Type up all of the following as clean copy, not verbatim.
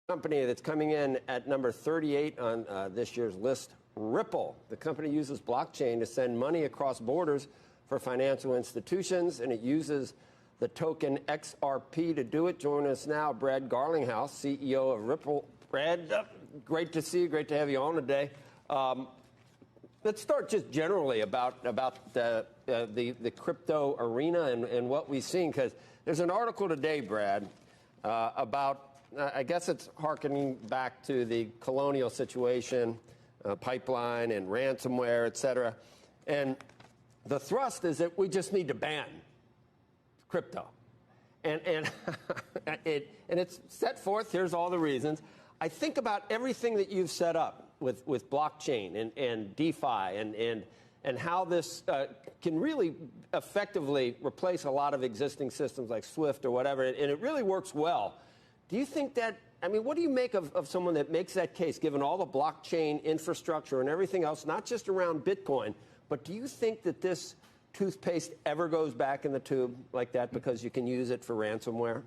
Company that's coming in at number 38 on this year's list, Ripple. The company uses blockchain to send money across borders for financial institutions, and it uses the token XRP to do it. Join us now, Brad Garlinghouse, CEO of Ripple. Brad, great to see you. Great to have you on today. Let's start just generally about the crypto arena and what we've seen, because there's an article today, Brad, about I guess it's hearkening back to the Colonial situation, pipeline and ransomware, et cetera. And the thrust is that we just need to ban crypto. And it's set forth, here's all the reasons. I think about everything that you've set up with blockchain and DeFi and how this can really effectively replace a lot of existing systems like Swift or whatever, and it really works well. Do you think that, I mean, what do you make of someone that makes that case, given all the blockchain infrastructure and everything else, not just around Bitcoin, but do you think that this toothpaste ever goes back in the tube like that because you can use it for ransomware?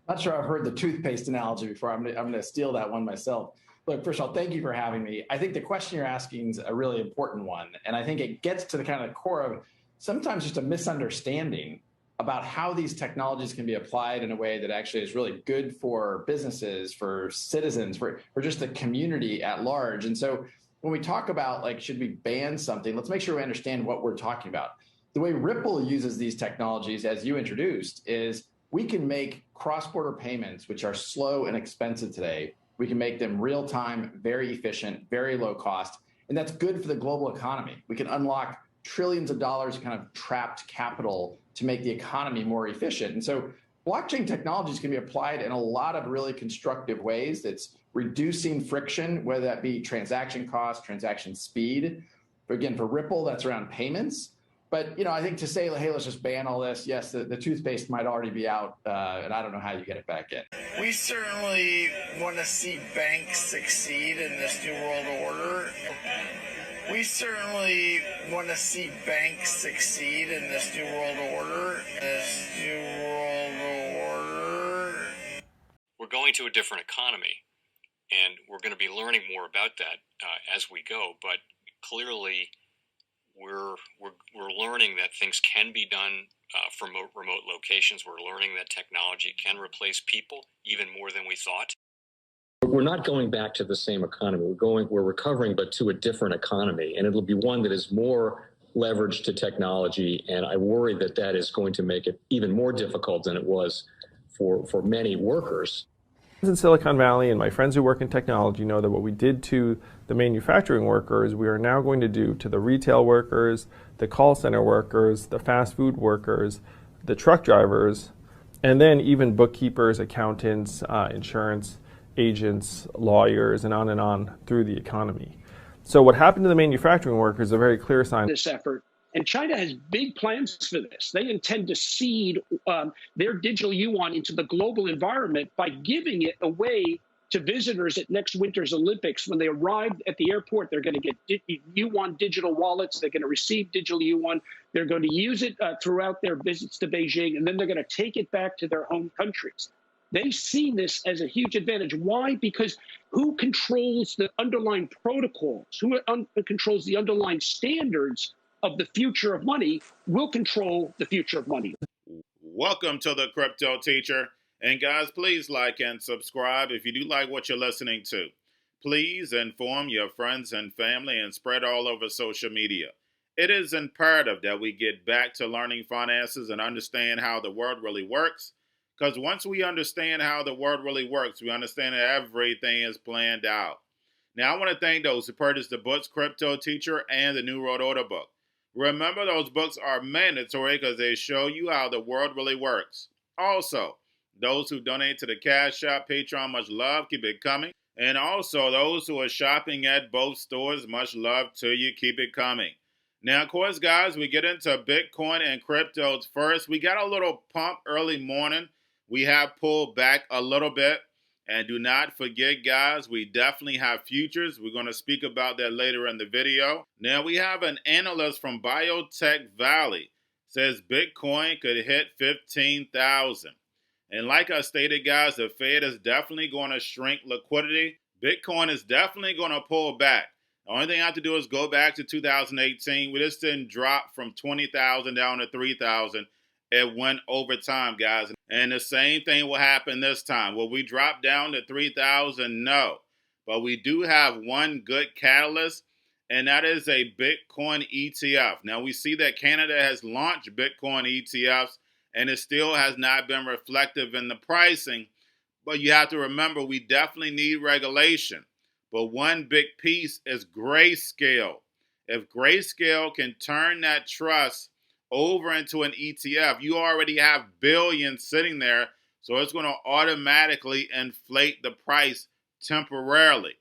Not sure I've heard the toothpaste analogy before. I'm going to steal that one myself. Look, first of all, thank you for having me. I think the question you're asking is a really important one, and I think it gets to the kind of core of sometimes just a misunderstanding about how these technologies can be applied in a way that actually is really good for businesses, for citizens, for just the community at large. And so when we talk about, like, should we ban something, let's make sure we understand what we're talking about. The way Ripple uses these technologies, as you introduced, is we can make cross-border payments, which are slow and expensive today. We can make them real-time, very efficient, very low cost, and that's good for the global economy. We can unlock trillions of dollars of kind of trapped capital to make the economy more efficient. And so blockchain technologies can be applied in a lot of really constructive ways. That's reducing friction, whether that be transaction cost, transaction speed. But again, for Ripple, that's around payments. But, you know, I think to say, hey, let's just ban all this, yes, the toothpaste might already be out, and I don't know how you get it back in. We certainly want to see banks succeed in this new world order. We certainly want to see banks succeed in this new world order. We're going to a different economy, and we're going to be learning more about that as we go. But clearly, we're learning that things can be done from remote locations. We're learning that technology can replace people even more than we thought. We're not going back to the same economy. We're recovering, but to a different economy, and it'll be one that is more leveraged to technology. And I worry that that is going to make it even more difficult than it was for many workers. In Silicon Valley, and my friends who work in technology know that what we did to the manufacturing workers, we are now going to do to the retail workers, the call center workers, the fast food workers, the truck drivers, and then even bookkeepers, accountants, insurance agents, lawyers, and on through the economy. So what happened to the manufacturing workers is a very clear sign. This effort, and China has big plans for this. They intend to seed their digital yuan into the global environment by giving it away to visitors at next winter's Olympics. When they arrive at the airport, they're going to get yuan digital wallets. They're going to receive digital yuan. They're going to use it throughout their visits to Beijing, and then they're going to take it back to their home countries. They see this as a huge advantage. Why? Because who controls the underlying protocols, who controls the underlying standards of the future of money will control the future of money. Welcome to the Crypto Teacher. And guys, please like and subscribe if you do like what you're listening to. Please inform your friends and family and spread all over social media. It is imperative that we get back to learning finances and understand how the world really works. Because once we understand how the world really works, we understand that everything is planned out. Now, I want to thank those who purchased the books Crypto Teacher and the New World Order book. Remember, those books are mandatory because they show you how the world really works. Also, those who donate to the Cash App, Patreon, much love, keep it coming. And also, those who are shopping at both stores, much love to you, keep it coming. Now, of course, guys, we get into Bitcoin and cryptos first. We got a little pump early morning. We have pulled back a little bit. And do not forget, guys, we definitely have futures. We're going to speak about that later in the video. Now, we have an analyst from Biotech Valley says Bitcoin could hit 15,000. And like I stated, guys, the Fed is definitely going to shrink liquidity. Bitcoin is definitely going to pull back. The only thing I have to do is go back to 2018. We just didn't drop from 20,000 down to 3,000. It went over time, guys. And the same thing will happen this time. Will we drop down to 3,000? No. But we do have one good catalyst, and that is a Bitcoin ETF. Now, we see that Canada has launched Bitcoin ETFs, and it still has not been reflective in the pricing. But you have to remember, we definitely need regulation. But one big piece is Grayscale. If Grayscale can turn that trust over into an ETF, you already have billions sitting there, so it's going to automatically inflate the price temporarily.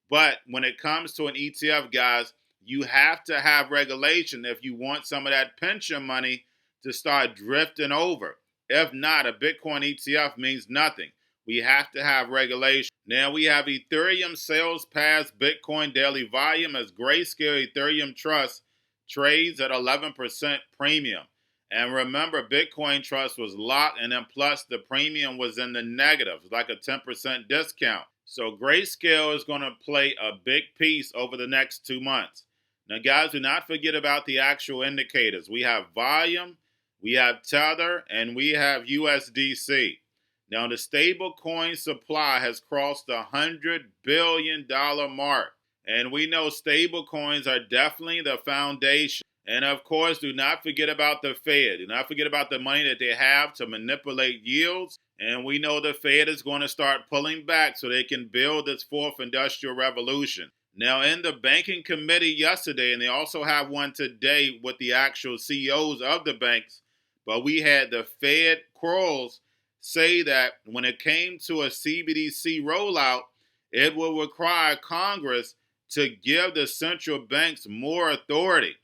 But when it comes to an ETF, guys, you have to have regulation if you want some of that pension money to start drifting over. If not, a Bitcoin ETF means nothing. We have to have regulation. Now we have Ethereum sales past Bitcoin daily volume as Grayscale Ethereum Trust trades at 11% premium. And remember, Bitcoin Trust was locked, and then plus the premium was in the negative, like a 10% discount. So Grayscale is going to play a big piece over the next 2 months. Now, guys, do not forget about the actual indicators. We have volume, we have Tether, and we have USDC. Now, the stable coin supply has crossed the $100 billion mark. And we know stable coins are definitely the foundation. And of course, do not forget about the Fed. Do not forget about the money that they have to manipulate yields. And we know the Fed is going to start pulling back so they can build this fourth industrial revolution. Now, in the banking committee yesterday, and they also have one today with the actual CEOs of the banks, but we had the Fed Kroll say that when it came to a CBDC rollout, it will require Congress to give the central banks more authority.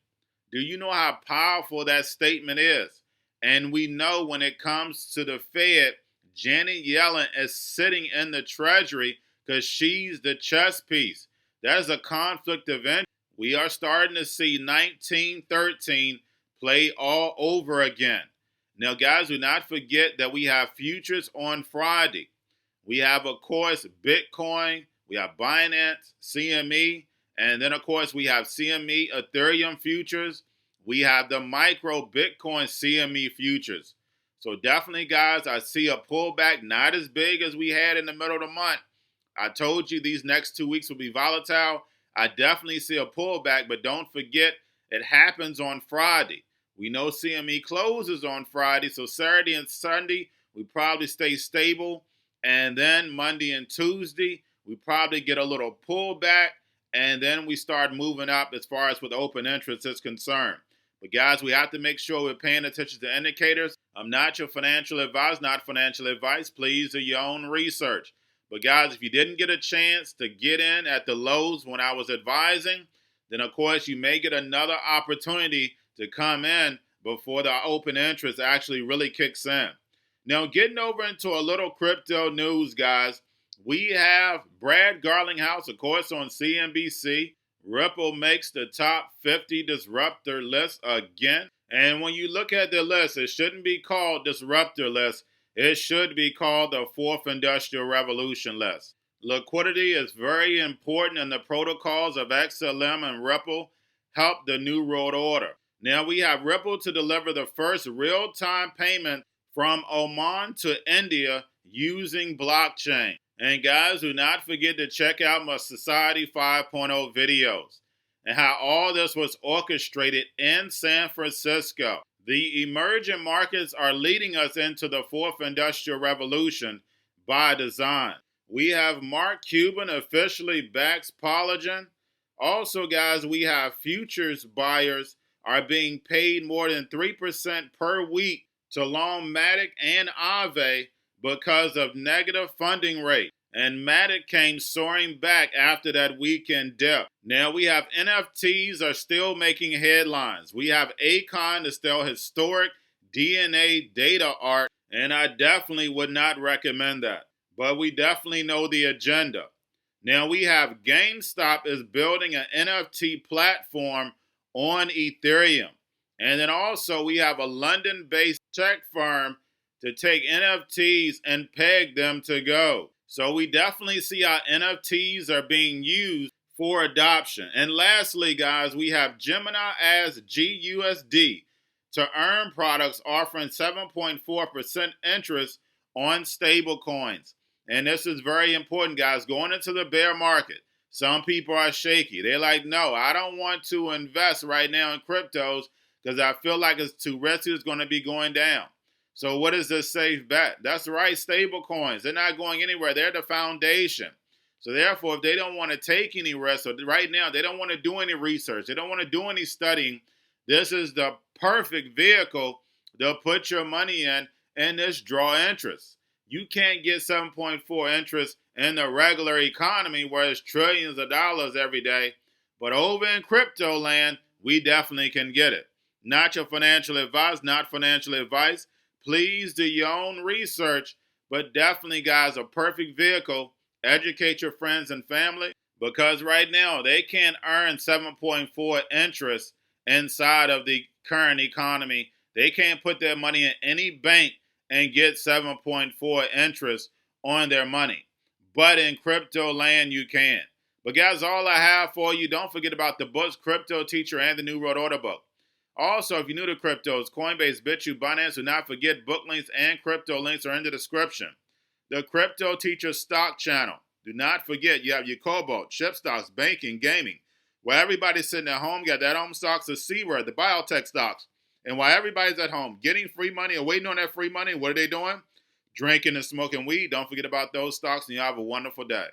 Do you know how powerful that statement is? And we know when it comes to the Fed, Janet Yellen is sitting in the Treasury because she's the chess piece. That is a conflict of interest. We are starting to see 1913 play all over again. Now, guys, do not forget that we have futures on Friday. We have, of course, Bitcoin. We have Binance, CME. And then, of course, we have CME Ethereum futures. We have the micro Bitcoin CME futures. So definitely, guys, I see a pullback, not as big as we had in the middle of the month. I told you these next 2 weeks will be volatile. I definitely see a pullback, but don't forget, it happens on Friday. We know CME closes on Friday, so Saturday and Sunday, we probably stay stable. And then Monday and Tuesday, we probably get a little pullback, and then we start moving up as far as with open interest is concerned. But guys, we have to make sure we're paying attention to indicators. I'm not your financial advisor, not financial advice. Please do your own research. But guys, if you didn't get a chance to get in at the lows when I was advising, then of course you may get another opportunity to come in before the open interest actually really kicks in. Now, getting over into a little crypto news, guys, we have Brad Garlinghouse, of course, on CNBC. Ripple makes the top 50 disruptor list again. And when you look at the list, it shouldn't be called disruptor list. It should be called the fourth industrial revolution list. Liquidity is very important, and the protocols of XLM and Ripple help the New World Order. Now we have Ripple to deliver the first real-time payment from Oman to India using blockchain. And guys, do not forget to check out my Society 5.0 videos and how all this was orchestrated in San Francisco. The emerging markets are leading us into the fourth industrial revolution by design. We have Mark Cuban officially backs Polygon. Also, guys, we have futures buyers are being paid more than 3% per week to long Matic and Aave because of negative funding rate. And Matic came soaring back after that weekend dip. Now we have NFTs are still making headlines. We have Akon to still historic DNA data art, and I definitely would not recommend that. But we definitely know the agenda. Now we have GameStop is building an NFT platform on Ethereum. And then also we have a London-based tech firm to take NFTs and peg them to go. So we definitely see how NFTs are being used for adoption. And lastly, guys, we have Gemini as GUSD to earn products offering 7.4% interest on stable coins. And this is very important, guys. Going into the bear market, some people are shaky. They're like, no, I don't want to invest right now in cryptos because I feel like it's too risky. It's going to be going down. So what is this safe bet? That's right, stable coins. They're not going anywhere. They're the foundation. So therefore, if they don't want to take any risk, or right now they don't want to do any research, they don't want to do any studying, this is the perfect vehicle to put your money in and just draw interest. You can't get 7.4 interest in the regular economy where it's trillions of dollars every day. But over in crypto land, we definitely can get it. Not your financial advice, not financial advice. Please do your own research, but definitely, guys, a perfect vehicle. Educate your friends and family because right now they can't earn 7.4 interest inside of the current economy. They can't put their money in any bank and get 7.4 interest on their money. But in crypto land, you can. But guys, all I have for you, don't forget about the books, Crypto Teacher and the New World Order book. Also, if you're new to cryptos, Coinbase, BitChute, Binance, do not forget book links and crypto links are in the description. The Crypto Teacher stock channel. Do not forget, you have your Cobalt, chip stocks, banking, gaming. While everybody's sitting at home, you got that home stocks, the C-word, the biotech stocks. And while everybody's at home getting free money or waiting on that free money, what are they doing? Drinking and smoking weed. Don't forget about those stocks, and you have a wonderful day.